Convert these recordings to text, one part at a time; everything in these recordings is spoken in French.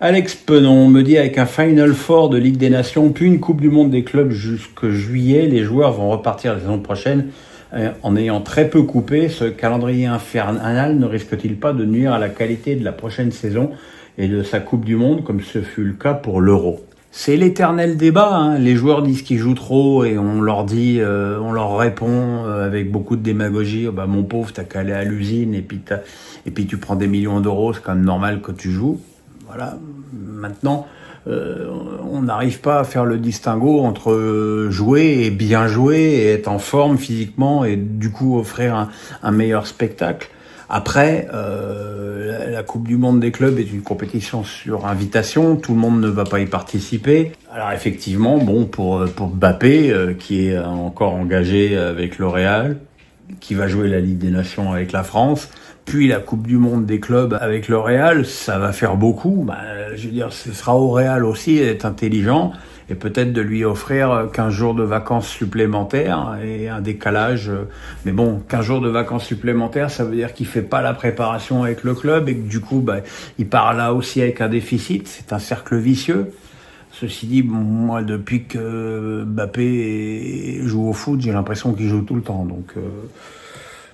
Alex Penon me dit avec un Final Four de Ligue des Nations, puis une Coupe du Monde des clubs jusque juillet, les joueurs vont repartir la saison prochaine en ayant très peu coupé. Ce calendrier infernal ne risque-t-il pas de nuire à la qualité de la prochaine saison et de sa Coupe du Monde, comme ce fut le cas pour l'Euro? C'est l'éternel débat, hein. Les joueurs disent qu'ils jouent trop et on leur dit, on leur répond avec beaucoup de démagogie, oh bah mon pauvre, t'as qu'à aller à l'usine et puis tu prends des millions d'euros, c'est quand même normal que tu joues. Voilà. Maintenant, on n'arrive pas à faire le distinguo entre jouer et bien jouer et être en forme physiquement et du coup offrir un meilleur spectacle. Après, la Coupe du Monde des clubs est une compétition sur invitation, tout le monde ne va pas y participer. Alors effectivement, bon, pour Mbappé, qui est encore engagé avec le Real, qui va jouer la Ligue des Nations avec la France, puis la Coupe du Monde des clubs avec le Real, ça va faire beaucoup. Je veux dire, ce sera au Real aussi d'être intelligent et peut-être de lui offrir 15 jours de vacances supplémentaires et un décalage. Mais bon, 15 jours de vacances supplémentaires, ça veut dire qu'il fait pas la préparation avec le club et que du coup, il part là aussi avec un déficit. C'est un cercle vicieux. Ceci dit, bon, moi, depuis que Mbappé joue au foot, j'ai l'impression qu'il joue tout le temps. Donc,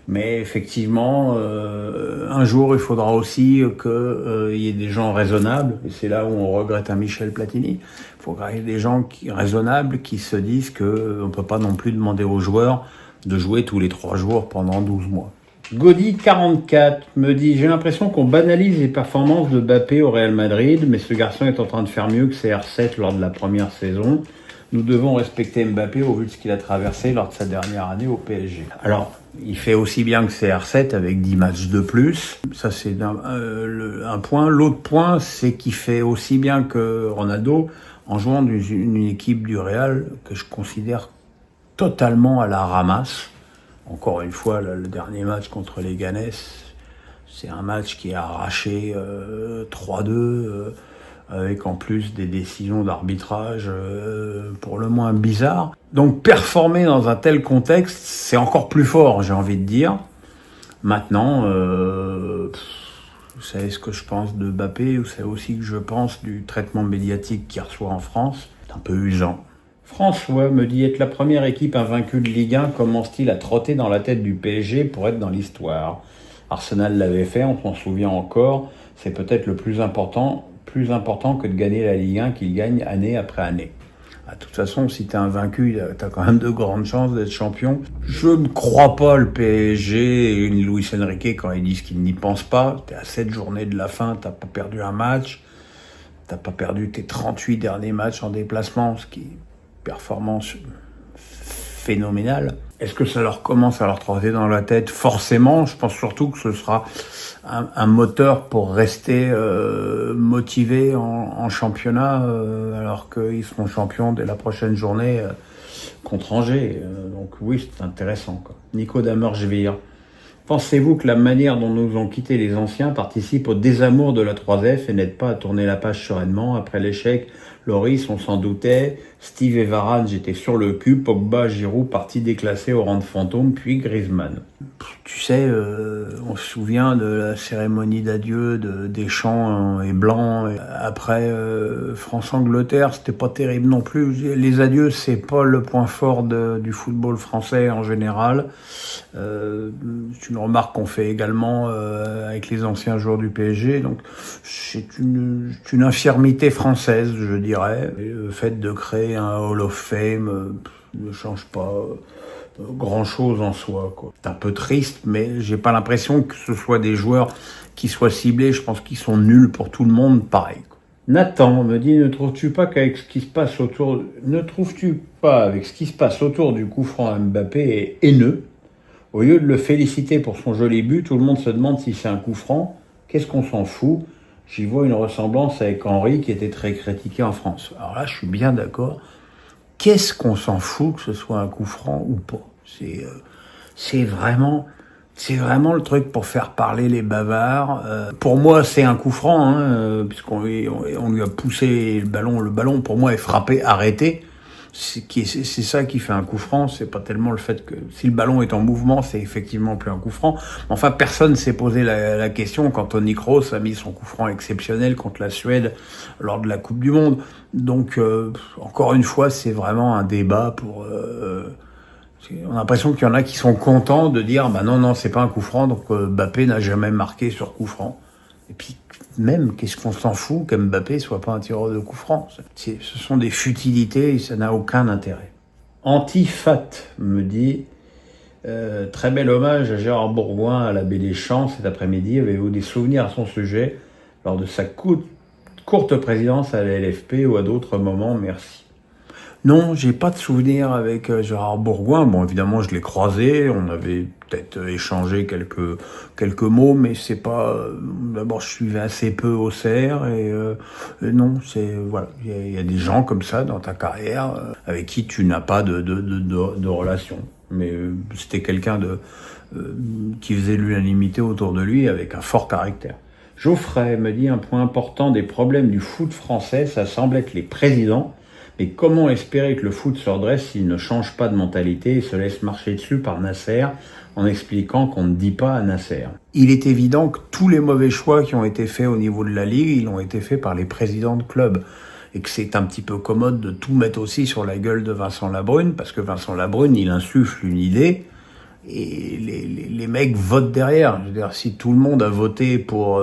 mais effectivement, un jour, il faudra aussi qu'il y ait des gens raisonnables. Et c'est là où on regrette un Michel Platini. Il faut qu'il y ait des gens raisonnables qui se disent qu'on ne peut pas non plus demander aux joueurs de jouer tous les 3 jours pendant 12 mois. Gaudi 44 me dit « J'ai l'impression qu'on banalise les performances de Mbappé au Real Madrid, mais ce garçon est en train de faire mieux que CR7 lors de la première saison. Nous devons respecter Mbappé au vu de ce qu'il a traversé lors de sa dernière année au PSG. » Alors, il fait aussi bien que CR7 avec 10 matchs de plus. Ça, c'est un point. L'autre point, c'est qu'il fait aussi bien que Ronaldo en jouant une équipe du Real que je considère totalement à la ramasse. Encore une fois, le dernier match contre les Ganes, c'est un match qui est arraché 3-2, avec en plus des décisions d'arbitrage pour le moins bizarres. Donc performer dans un tel contexte, c'est encore plus fort, j'ai envie de dire. Maintenant, vous savez ce que je pense de Mbappé, vous savez aussi que je pense du traitement médiatique qu'il reçoit en France. C'est un peu usant. François me dit « Être la première équipe invaincue de Ligue 1 commence-t-il à trotter dans la tête du PSG pour être dans l'histoire ?» Arsenal l'avait fait, on s'en souvient encore. C'est peut-être le plus important que de gagner la Ligue 1 qu'il gagne année après année. De toute façon, si t'es invaincu, t'as quand même de grandes chances d'être champion. Je ne crois pas le PSG et Luis Enrique quand ils disent qu'ils n'y pensent pas. T'es à 7 journées de la fin, t'as pas perdu un match. T'as pas perdu tes 38 derniers matchs en déplacement, ce qui est performance phénoménale. Est-ce que ça leur commence à leur trotter dans la tête? Forcément, je pense surtout que ce sera un moteur pour rester motivés en championnat alors qu'ils seront champions dès la prochaine journée contre Angers. Donc oui, c'est intéressant, quoi. Nico Damergevir. Pensez-vous que la manière dont nous ont quitté les anciens participe au désamour de la 3F et n'aide pas à tourner la page sereinement? Après l'échec, Loris, on s'en doutait, Steve et Varane, j'étais sur le cul, Pogba, Giroud, partis déclassés au rang de fantôme, puis Griezmann. Tu sais, on se souvient de la cérémonie d'adieu de Deschamps et Blanc. Et après France-Angleterre, c'était pas terrible non plus. Les adieux, c'est pas le point fort du football français en général. C'est une remarque qu'on fait également avec les anciens joueurs du PSG. Donc, c'est une infirmité française, je dirais. Et le fait de créer un Hall of Fame ne change pas grand-chose en soi, quoi. C'est un peu triste, mais j'ai pas l'impression que ce soit des joueurs qui soient ciblés. Je pense qu'ils sont nuls pour tout le monde, pareil, quoi. Nathan me dit, ne trouves-tu pas avec ce qui se passe autour du coup franc à Mbappé est haineux? Au lieu de le féliciter pour son joli but, tout le monde se demande si c'est un coup franc. Qu'est-ce qu'on s'en fout? J'y vois une ressemblance avec Henry qui était très critiqué en France. Alors là, je suis bien d'accord. Qu'est-ce qu'on s'en fout que ce soit un coup franc ou pas? C'est vraiment le truc pour faire parler les bavards. Pour moi, c'est un coup franc, puisqu'on lui a poussé le ballon. Le ballon, pour moi, est frappé, arrêté. C'est ça qui fait un coup franc, c'est pas tellement le fait que si le ballon est en mouvement, c'est effectivement plus un coup franc. Enfin, personne s'est posé la question quand Toni Kroos a mis son coup franc exceptionnel contre la Suède lors de la Coupe du Monde. Donc, encore une fois, c'est vraiment un débat pour... on a l'impression qu'il y en a qui sont contents de dire bah non, c'est pas un coup franc, donc Mbappé n'a jamais marqué sur coup franc. Et puis, même, qu'est-ce qu'on s'en fout qu'Mbappé soit pas un tireur de coup franc? Ce sont des futilités et ça n'a aucun intérêt. Antifat me dit très bel hommage à Gérard Bourgoin à l'abbé Deschamps cet après-midi. Avez-vous des souvenirs à son sujet lors de sa courte présidence à la LFP ou à d'autres moments? Merci. Non, j'ai pas de souvenir avec Gérard Bourgoin. Bon, évidemment, je l'ai croisé. On avait peut-être échangé quelques mots, mais c'est pas. D'abord, je suivais assez peu au CR et non, c'est voilà. Il y a des gens comme ça dans ta carrière avec qui tu n'as pas de relation. Mais c'était quelqu'un qui faisait l'unanimité autour de lui avec un fort caractère. Geoffrey me dit un point important des problèmes du foot français, ça semble être les présidents. Mais comment espérer que le foot se redresse s'il ne change pas de mentalité et se laisse marcher dessus par Nasser en expliquant qu'on ne dit pas à Nasser? Il est évident que tous les mauvais choix qui ont été faits au niveau de la Ligue, ils ont été faits par les présidents de clubs. Et que c'est un petit peu commode de tout mettre aussi sur la gueule de Vincent Labrune, parce que Vincent Labrune, il insuffle une idée et les mecs votent derrière. Je veux dire, si tout le monde a voté pour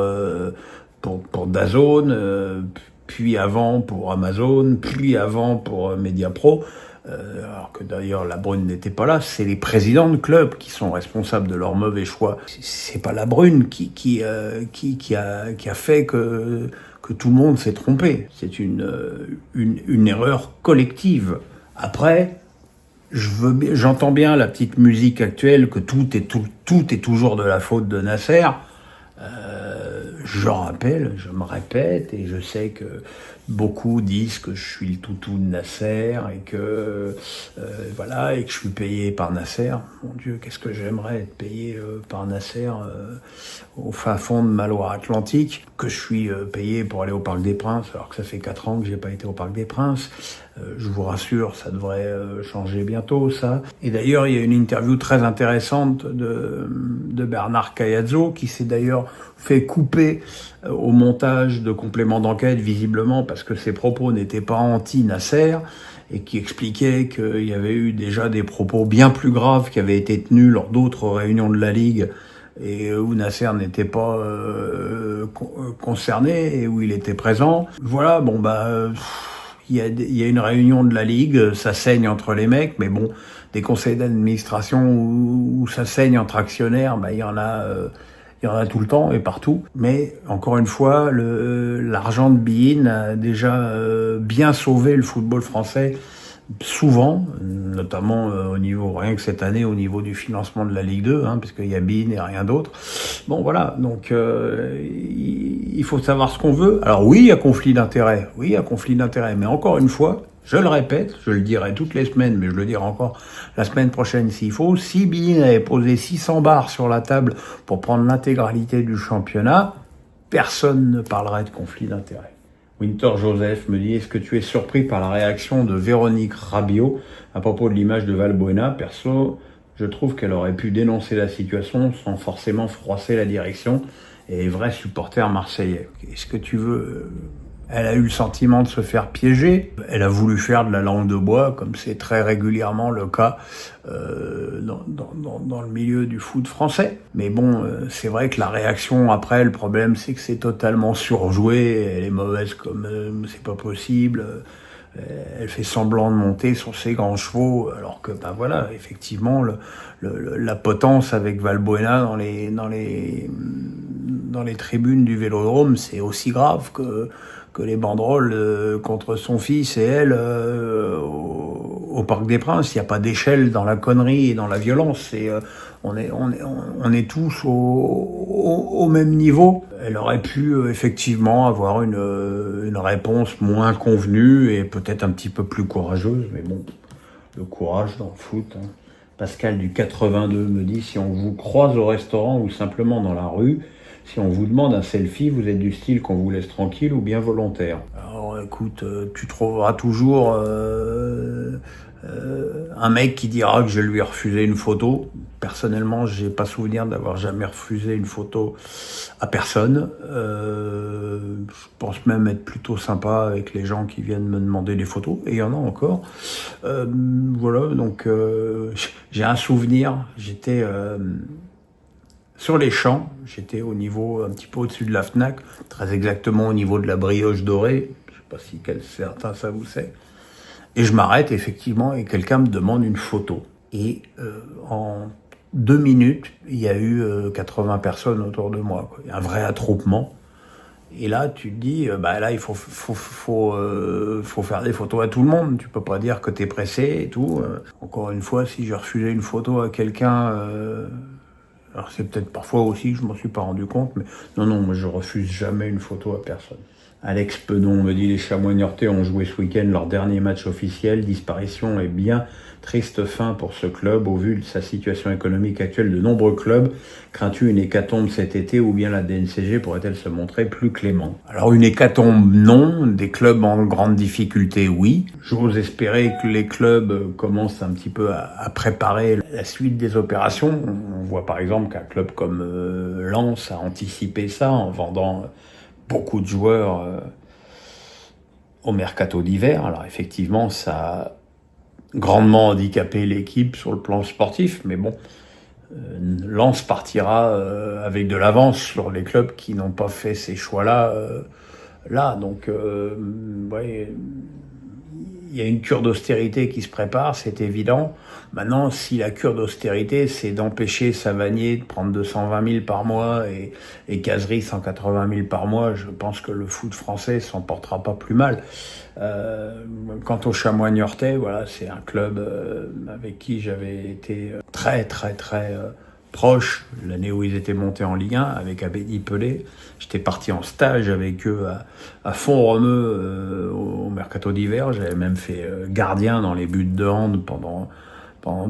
DAZN, puis avant pour Amazon, puis avant pour Mediapro, alors que d'ailleurs Labrune n'était pas là, c'est les présidents de clubs qui sont responsables de leurs mauvais choix. C'est pas Labrune qui a fait que tout le monde s'est trompé. C'est une erreur collective. Après, j'entends bien la petite musique actuelle que tout est toujours de la faute de Nasser. Je me répète, et je sais que beaucoup disent que je suis le toutou de Nasser et que et que je suis payé par Nasser. Mon Dieu, qu'est-ce que j'aimerais être payé par Nasser au fin fond de ma Loire-Atlantique, que je suis payé pour aller au Parc des Princes, alors que ça fait 4 ans que j'ai pas été au Parc des Princes. Je vous rassure, ça devrait changer bientôt, ça. Et d'ailleurs, il y a une interview très intéressante de Bernard Caiazzo, qui s'est d'ailleurs fait couper au montage de complément d'enquête, visiblement, parce que ses propos n'étaient pas anti-Nasser, et qui expliquait qu'il y avait eu déjà des propos bien plus graves qui avaient été tenus lors d'autres réunions de la Ligue, et où Nasser n'était pas concerné, et où il était présent. Voilà, il y a une réunion de la Ligue, ça saigne entre les mecs, mais bon, des conseils d'administration où ça saigne entre actionnaires, il y en a tout le temps et partout. Mais encore une fois, l'argent de Bein a déjà bien sauvé le football français, souvent, notamment au niveau, rien que cette année, au niveau du financement de la Ligue 2, puisqu'il y a Bein et rien d'autre. Bon, voilà, donc il faut savoir ce qu'on veut. Alors oui, il y a conflit d'intérêts, mais encore une fois, je le répète, je le dirai toutes les semaines, mais je le dirai encore la semaine prochaine s'il faut, si Bein avait posé 600 bars sur la table pour prendre l'intégralité du championnat, personne ne parlerait de conflit d'intérêts. Winter Joseph me dit, est-ce que tu es surpris par la réaction de Véronique Rabiot à propos de l'image de Valbuena? Perso, je trouve qu'elle aurait pu dénoncer la situation sans forcément froisser la direction et les vrais supporters marseillais. Est-ce que tu veux... Elle a eu le sentiment de se faire piéger. Elle a voulu faire de la langue de bois, comme c'est très régulièrement le cas dans le milieu du foot français. Mais bon, c'est vrai que la réaction après, le problème, c'est que c'est totalement surjoué. Elle est mauvaise comme c'est pas possible. Elle fait semblant de monter sur ses grands chevaux, alors que effectivement, la potence avec Valbuena dans les tribunes du Vélodrome, c'est aussi grave que les banderoles contre son fils et elle au Parc des Princes. Il n'y a pas d'échelle dans la connerie et dans la violence. On est tous au même niveau. Elle aurait pu effectivement avoir une réponse moins convenue et peut-être un petit peu plus courageuse. Mais bon, le courage dans le foot. Pascal du 82 me dit, si on vous croise au restaurant ou simplement dans la rue, si on vous demande un selfie, vous êtes du style qu'on vous laisse tranquille ou bien volontaire? Alors, écoute, tu trouveras toujours un mec qui dira que je lui ai refusé une photo. Personnellement, j'ai pas souvenir d'avoir jamais refusé une photo à personne. Je pense même être plutôt sympa avec les gens qui viennent me demander des photos, et il y en a encore. Voilà, donc j'ai un souvenir. J'étais sur les champs, j'étais au niveau un petit peu au-dessus de la Fnac, très exactement au niveau de la Brioche Dorée. Je sais pas si certains ça vous sait. Et je m'arrête effectivement et quelqu'un me demande une photo. Et en 2 minutes, il y a eu 80 personnes autour de moi, quoi. Il y a un vrai attroupement. Et là, tu te dis, là, il faut faire des photos à tout le monde. Tu peux pas dire que t'es pressé et tout. Encore une fois, si j'ai refusé une photo à quelqu'un, alors c'est peut-être parfois aussi que je m'en suis pas rendu compte, mais non, moi je refuse jamais une photo à personne. Alex Pedon me dit: les Chamois niortais ont joué ce week-end leur dernier match officiel. Disparition et bien triste fin pour ce club. Au vu de sa situation économique actuelle, de nombreux clubs, crains-tu une hécatombe cet été ou bien la DNCG pourrait-elle se montrer plus clémente? Alors une hécatombe, non. Des clubs en grande difficulté, oui. J'ose espérer que les clubs commencent un petit peu à préparer la suite des opérations. On voit par exemple qu'un club comme Lens a anticipé ça en vendant beaucoup de joueurs au mercato d'hiver. Alors effectivement, ça a grandement handicapé l'équipe sur le plan sportif, mais bon, Lens partira avec de l'avance sur les clubs qui n'ont pas fait ces choix-là. Donc, ouais, il y a une cure d'austérité qui se prépare, c'est évident. Maintenant, si la cure d'austérité, c'est d'empêcher Savanier de prendre 220 000 par mois et Cazerie 180 000 par mois, je pense que le foot français s'en portera pas plus mal. Quant au Chamois niortais, voilà, c'est un club avec qui j'avais été très proche l'année où ils étaient montés en Ligue 1 avec Abedi Pelé. J'étais parti en stage avec eux à Font-Romeu au mercato d'hiver. J'avais même fait gardien dans les buts de hand pendant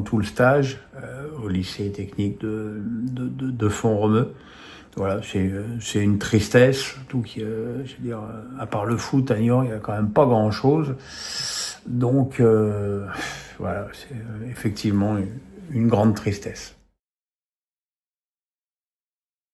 tout le stage au lycée technique de Font-Romeu. Voilà, c'est une tristesse, surtout je veux dire, à part le foot à Niort, il y a quand même pas grand-chose. Donc voilà, c'est effectivement une grande tristesse.